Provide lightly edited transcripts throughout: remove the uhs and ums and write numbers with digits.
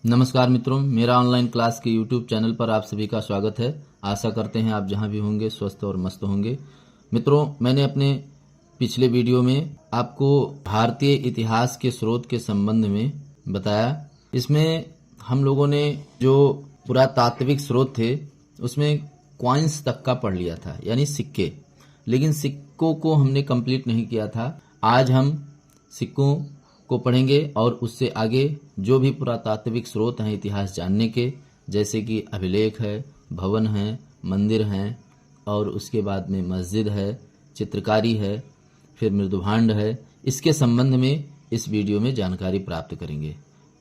नमस्कार मित्रों, मेरा ऑनलाइन क्लास के YouTube चैनल पर आप सभी का स्वागत है। आशा करते हैं आप जहां भी होंगे स्वस्थ और मस्त होंगे। मित्रों, मैंने अपने पिछले वीडियो में आपको भारतीय इतिहास के स्रोत के संबंध में बताया। इसमें हम लोगों ने जो पुरातात्विक स्रोत थे उसमें कॉइन्स तक का पढ़ लिया था, यानी सिक्के। लेकिन सिक्कों को हमने कंप्लीट नहीं किया था। आज हम सिक्कों को पढ़ेंगे और उससे आगे जो भी पुरातात्विक स्रोत हैं इतिहास जानने के, जैसे कि अभिलेख है, भवन हैं, मंदिर हैं, और उसके बाद में मस्जिद है, चित्रकारी है, फिर मृदुभांड है, इसके संबंध में इस वीडियो में जानकारी प्राप्त करेंगे।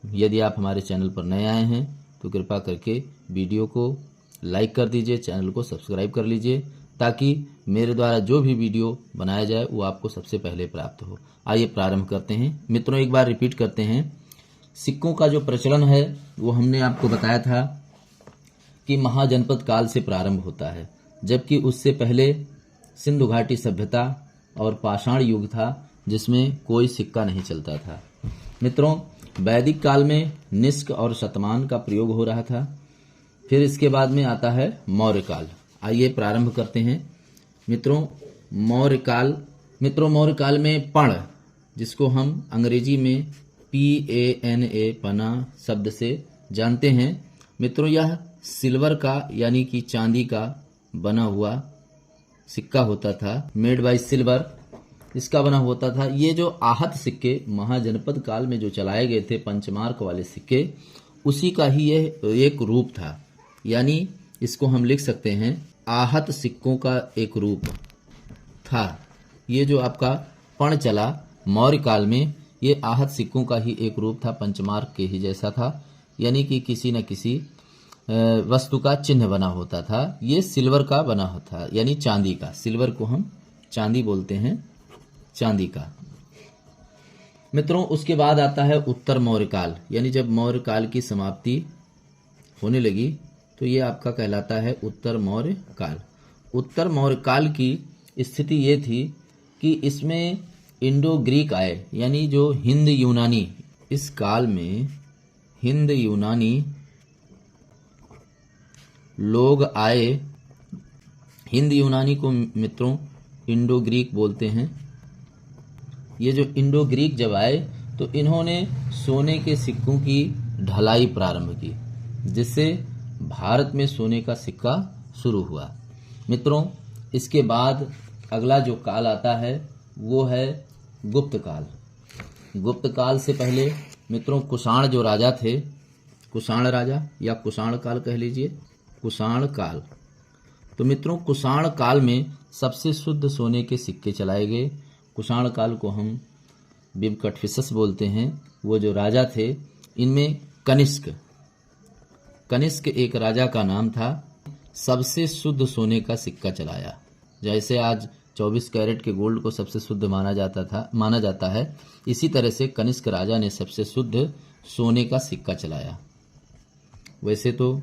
यदि आप हमारे चैनल पर नए आए हैं तो कृपा करके वीडियो को लाइक कर दीजिए, चैनल को सब्सक्राइब कर लीजिए, ताकि मेरे द्वारा जो भी वीडियो बनाया जाए वो आपको सबसे पहले प्राप्त हो। आइए प्रारंभ करते हैं। मित्रों, एक बार रिपीट करते हैं। सिक्कों का जो प्रचलन है वो हमने आपको बताया था कि महाजनपद काल से प्रारंभ होता है, जबकि उससे पहले सिंधु घाटी सभ्यता और पाषाण युग था जिसमें कोई सिक्का नहीं चलता था। मित्रों, वैदिक काल में निष्क और शतमान का प्रयोग हो रहा था। फिर इसके बाद में आता है मौर्य काल। आइए प्रारंभ करते हैं। मित्रों, मौर्य काल में पण, जिसको हम अंग्रेजी में PANA पना शब्द से जानते हैं। मित्रों, यह सिल्वर का यानी कि चांदी का बना हुआ सिक्का होता था, मेड बाय सिल्वर, इसका बना होता था। ये जो आहत सिक्के महाजनपद काल में जो चलाए गए थे, पंचमार्क वाले सिक्के, उसी का ही यह एक रूप था। यानी इसको हम लिख सकते हैं आहत सिक्कों का एक रूप था। ये जो आपका पण चला मौर्य काल में, ये आहत सिक्कों का ही एक रूप था, पंचमार्क के ही जैसा था, यानी कि किसी न किसी वस्तु का चिन्ह बना होता था। ये सिल्वर का बना होता, यानी चांदी का। सिल्वर को हम चांदी बोलते हैं, चांदी का। मित्रों, उसके बाद आता है उत्तर मौर्य काल, यानी जब मौर्य काल की समाप्ति होने लगी तो ये आपका कहलाता है उत्तर मौर्य काल। उत्तर मौर्य काल की स्थिति ये थी कि इसमें इंडो ग्रीक आए, यानी जो हिंद यूनानी, इस काल में हिंद यूनानी लोग आए। हिंद यूनानी को मित्रों इंडो ग्रीक बोलते हैं। ये जो इंडो ग्रीक जब आए तो इन्होंने सोने के सिक्कों की ढलाई प्रारंभ की, जिससे भारत में सोने का सिक्का शुरू हुआ। मित्रों, इसके बाद अगला जो काल आता है वो है गुप्त काल। गुप्त काल से पहले मित्रों कुषाण जो राजा थे, कुषाण राजा या कुषाण काल कह लीजिए, कुषाण काल। तो मित्रों, कुषाण काल में सबसे शुद्ध सोने के सिक्के चलाए गए। कुषाण काल को हम बिबकटफिसस बोलते हैं। वो जो राजा थे, इनमें कनिष्क एक राजा का नाम था। सबसे शुद्ध सोने का सिक्का चलाया। जैसे आज 24 कैरेट के गोल्ड को सबसे शुद्ध माना जाता है, इसी तरह से कनिष्क राजा ने सबसे शुद्ध सोने का सिक्का चलाया। वैसे तो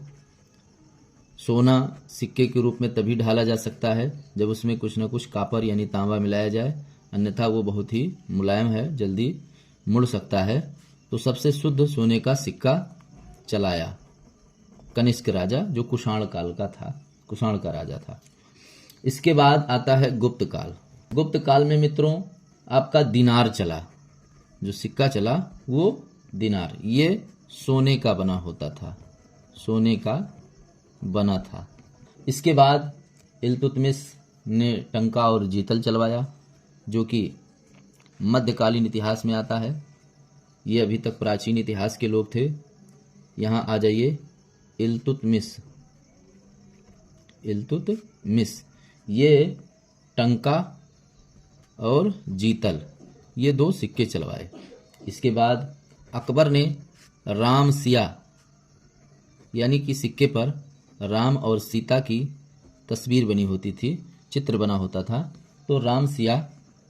सोना सिक्के के रूप में तभी ढाला जा सकता है जब उसमें कुछ न कुछ कॉपर यानी तांबा मिलाया जाए, अन्यथा वो बहुत ही मुलायम है, जल्दी मुड़ सकता है। तो सबसे शुद्ध सोने का सिक्का चलाया कनिष्क राजा, जो कुषाण काल का था, कुषाण का राजा था। इसके बाद आता है गुप्त काल। गुप्त काल में मित्रों आपका दिनार चला। जो सिक्का चला वो दिनार, ये सोने का बना होता था, सोने का बना था। इसके बाद इल्तुतमिश ने टंका और जीतल चलवाया, जो कि मध्यकालीन इतिहास में आता है। ये अभी तक प्राचीन इतिहास के लोग थे। यहाँ आ जाइए, इल्तुतमिश, ये टंका और जीतल, ये दो सिक्के चलवाए। इसके बाद अकबर ने राम सिया, यानी कि सिक्के पर राम और सीता की तस्वीर बनी होती थी, चित्र बना होता था। तो राम सिया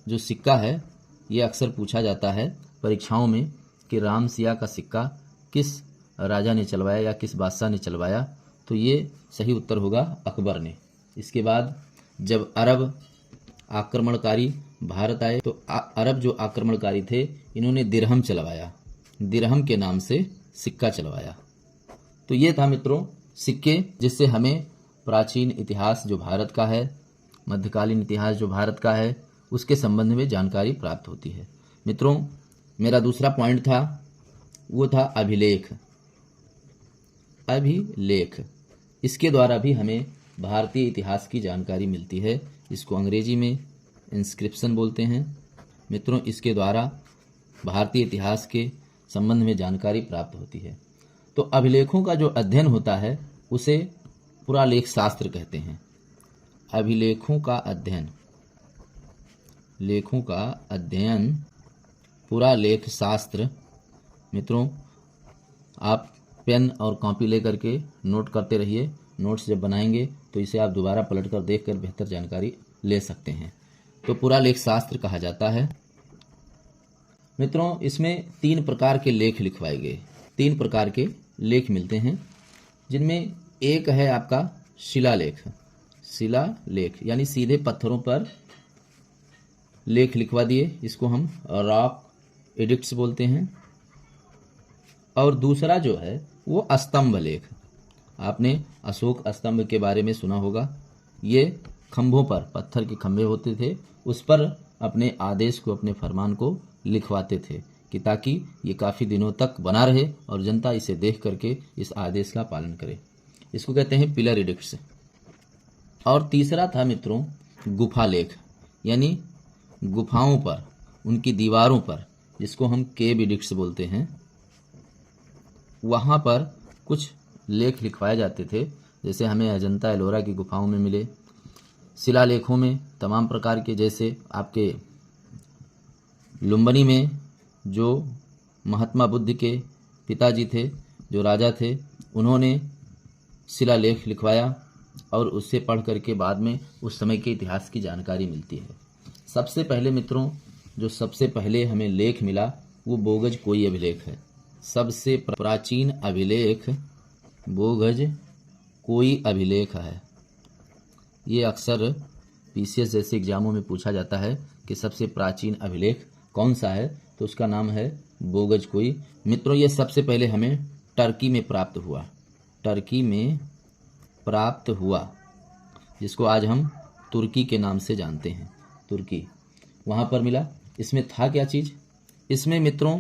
जो सिक्का है, ये अक्सर पूछा जाता है परीक्षाओं में कि राम सिया का सिक्का किस राजा ने चलवाया या किस बादशाह ने चलवाया, तो ये सही उत्तर होगा अकबर ने। इसके बाद जब अरब आक्रमणकारी भारत आए तो अरब जो आक्रमणकारी थे, इन्होंने दिरहम चलवाया। दिरहम के नाम से सिक्का चलवाया। तो ये था मित्रों सिक्के, जिससे हमें प्राचीन इतिहास जो भारत का है, मध्यकालीन इतिहास जो भारत का है, उसके संबंध में जानकारी प्राप्त होती है। मित्रों, मेरा दूसरा पॉइंट था वो था अभिलेख। अभिलेख, इसके द्वारा भी हमें भारतीय इतिहास की जानकारी मिलती है। इसको अंग्रेजी में इंस्क्रिप्शन बोलते हैं। मित्रों, इसके द्वारा भारतीय इतिहास के संबंध में जानकारी प्राप्त होती है। तो अभिलेखों का जो अध्ययन होता है उसे पुरालेख शास्त्र कहते हैं। अभिलेखों का अध्ययन, लेखों का अध्ययन पुरालेख शास्त्र। मित्रों, आप पेन और कॉपी लेकर के नोट करते रहिए। नोट्स जब बनाएंगे तो इसे आप दोबारा पलटकर देखकर बेहतर जानकारी ले सकते हैं। तो पुरालेख शास्त्र कहा जाता है। मित्रों, इसमें 3 प्रकार के लेख लिखवाए गए। 3 प्रकार के लेख मिलते हैं, जिनमें एक है आपका शिलालेख। शिलालेख यानी सीधे पत्थरों पर लेख लिखवा दिए, इसको हम रॉक एडिक्ट्स बोलते हैं। और दूसरा जो है वो स्तंभ लेख। आपने अशोक स्तंभ के बारे में सुना होगा। ये खंभों पर, पत्थर के खंभे होते थे, उस पर अपने आदेश को, अपने फरमान को लिखवाते थे कि ताकि ये काफ़ी दिनों तक बना रहे और जनता इसे देख करके इस आदेश का पालन करे। इसको कहते हैं पिलर एडिक्ट्स। और तीसरा था मित्रों गुफा लेख, यानी गुफाओं पर, उनकी दीवारों पर, जिसको हम केव एडिक्ट्स बोलते हैं, वहाँ पर कुछ लेख लिखवाए जाते थे। जैसे हमें अजंता एलोरा की गुफाओं में मिले। शिलालेखों में तमाम प्रकार के, जैसे आपके लुम्बिनी में जो महात्मा बुद्ध के पिताजी थे, जो राजा थे, उन्होंने शिलालेख लिखवाया और उससे पढ़ करके बाद में उस समय के इतिहास की जानकारी मिलती है। सबसे पहले मित्रों, जो सबसे पहले हमें लेख मिला वो बोगज कोई अभिलेख है। सबसे प्राचीन अभिलेख बोगज कोई अभिलेख है। ये अक्सर पीसीएस जैसे एग्जामों में पूछा जाता है कि सबसे प्राचीन अभिलेख कौन सा है, तो उसका नाम है बोगज कोई। मित्रों, ये सबसे पहले हमें टर्की में प्राप्त हुआ। टर्की में प्राप्त हुआ, जिसको आज हम तुर्की के नाम से जानते हैं। तुर्की, वहाँ पर मिला। इसमें था क्या चीज़? इसमें मित्रों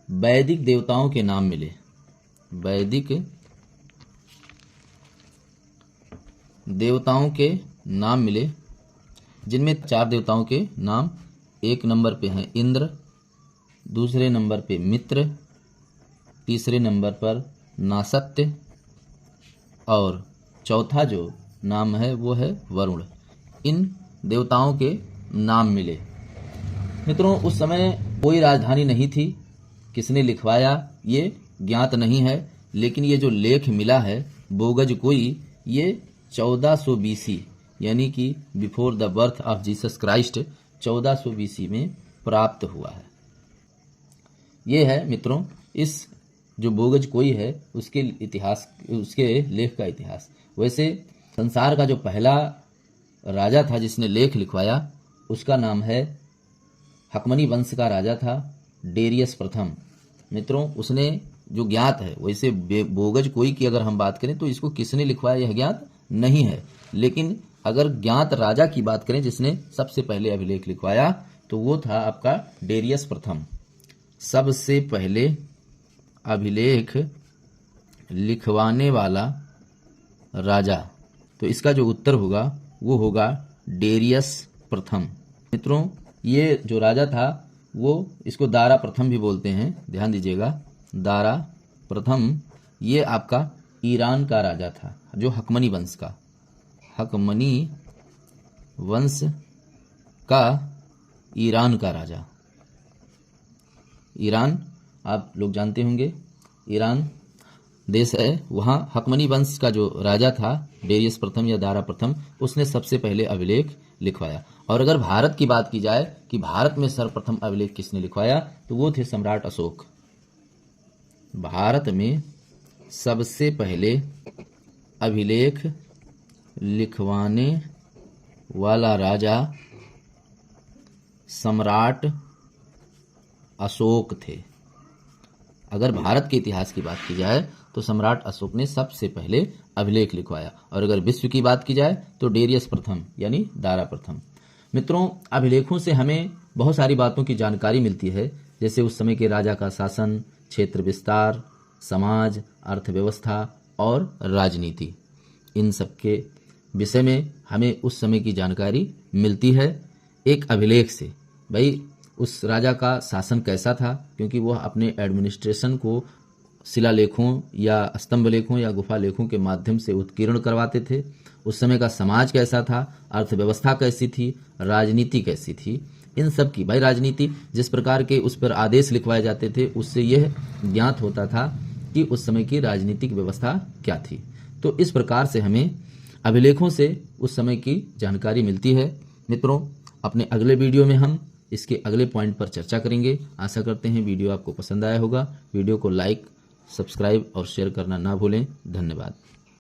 वैदिक देवताओं के नाम मिले। वैदिक देवताओं के नाम मिले, जिनमें 4 देवताओं के नाम एक नंबर पे हैं इंद्र, दूसरे नंबर पे मित्र, तीसरे नंबर पर नासत्य और चौथा जो नाम है वो है वरुण। इन देवताओं के नाम मिले। मित्रों, उस समय कोई राजधानी नहीं थी। किसने लिखवाया ये ज्ञात नहीं है, लेकिन ये जो लेख मिला है बोगज कोई, ये 1400 BC यानी कि before the birth of Jesus Christ 1400 BC में प्राप्त हुआ है। ये है मित्रों इस जो बोगज कोई है उसके इतिहास, उसके लेख का इतिहास। वैसे संसार का जो पहला राजा था जिसने लेख लिखवाया, उसका नाम है, हकमनी वंश का राजा था डेरियस प्रथम। मित्रों, उसने जो ज्ञात है, वैसे बोगज कोई की अगर हम बात करें तो इसको किसने लिखवाया यह ज्ञात नहीं है, लेकिन अगर ज्ञात राजा की बात करें जिसने सबसे पहले अभिलेख लिखवाया तो वो था आपका डेरियस प्रथम। सबसे पहले अभिलेख लिखवाने वाला राजा, तो इसका जो उत्तर होगा वो होगा डेरियस प्रथम। मित्रों, ये जो राजा था वो, इसको दारा प्रथम भी बोलते हैं, ध्यान दीजिएगा। दारा प्रथम ये आपका ईरान का राजा था, जो हकमनी वंश का, हकमनी वंश का ईरान का राजा। ईरान आप लोग जानते होंगे, ईरान देश है, वहाँ हकमनी वंश का जो राजा था डेरियस प्रथम या दारा प्रथम, उसने सबसे पहले अभिलेख लिखवाया। और अगर भारत की बात की जाए कि भारत में सर्वप्रथम अभिलेख किसने लिखवाया, तो वो थे सम्राट अशोक। भारत में सबसे पहले अभिलेख लिखवाने वाला राजा सम्राट अशोक थे। अगर भारत के इतिहास की बात की जाए तो सम्राट अशोक ने सबसे पहले अभिलेख लिखवाया, और अगर विश्व की बात की जाए तो डेरियस प्रथम यानी दारा प्रथम। मित्रों, अभिलेखों से हमें बहुत सारी बातों की जानकारी मिलती है, जैसे उस समय के राजा का शासन, क्षेत्र विस्तार, समाज, अर्थव्यवस्था और राजनीति। इन सब के विषय में हमें उस समय की जानकारी मिलती है एक अभिलेख से। भाई उस राजा का शासन कैसा था, क्योंकि वह अपने एडमिनिस्ट्रेशन को शिलालेखों या स्तंभ लेखों या गुफा लेखों के माध्यम से उत्कीर्ण करवाते थे। उस समय का समाज कैसा था, अर्थव्यवस्था कैसी थी, राजनीति कैसी थी, इन सब की, भाई राजनीति जिस प्रकार के उस पर आदेश लिखवाए जाते थे उससे यह ज्ञात होता था कि उस समय की राजनीतिक व्यवस्था क्या थी। तो इस प्रकार से हमें अभिलेखों से उस समय की जानकारी मिलती है। मित्रों, अपने अगले वीडियो में हम इसके अगले पॉइंट पर चर्चा करेंगे। आशा करते हैं वीडियो आपको पसंद आया होगा। वीडियो को लाइक, सब्सक्राइब और शेयर करना ना भूलें। धन्यवाद।